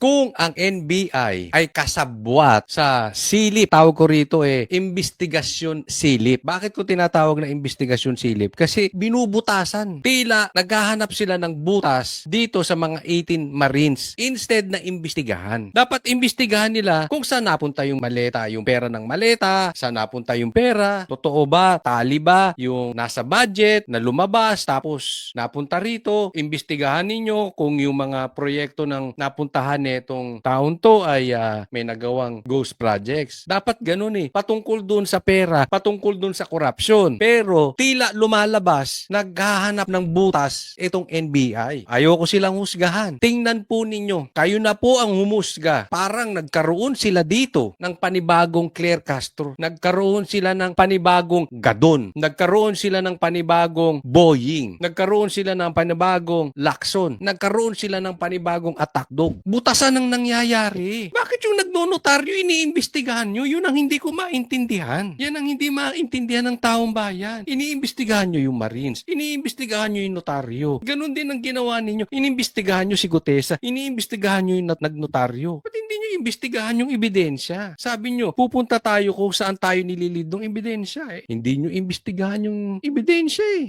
Kung ang NBI ay kasabwat sa silip, tawag ko rito investigasyon silip. Bakit ko tinatawag na investigasyon silip? Kasi binubutasan. Tila naghahanap sila ng butas dito sa mga 18 Marines instead na imbestigahan. Dapat imbestigahan nila kung saan napunta yung maleta, yung pera ng maleta, saan napunta yung pera, totoo ba, tali ba, yung nasa budget na lumabas tapos napunta rito. Imbestigahan ninyo kung yung mga proyekto ng napuntahan netong taon to ay may nagawang ghost projects. Dapat ganun patungkol dun sa pera, patungkol dun sa corruption. Pero tila lumalabas, naghahanap ng butas itong NBI. Ayoko silang husgahan. Tingnan po ninyo, kayo na po ang humusga. Parang nagkaroon sila dito ng panibagong Claire Castro. Nagkaroon sila ng panibagong Gadon. Nagkaroon sila ng panibagong Boying. Nagkaroon sila ng panibagong Lacson. Nagkaroon sila ng panibagong Attack Dog. Butasan ang nangyayari. Bakit yung nagnonotaryo iniimbestigahan nyo? Yun ang hindi ko maintindihan. Yan ang hindi maintindihan ng taong bayan. Iniimbestigahan nyo yung Marines. Iniimbestigahan nyo yung notaryo. Ganon din ang ginawa ninyo. Iniimbestigahan nyo si Gutesa. Iniimbestigahan nyo yung nagnotaryo. Ba't hindi nyo imbestigahan yung ebidensya? Sabi nyo, pupunta tayo kung saan tayo nililid ng ebidensya Hindi nyo imbestigahan yung ebidensya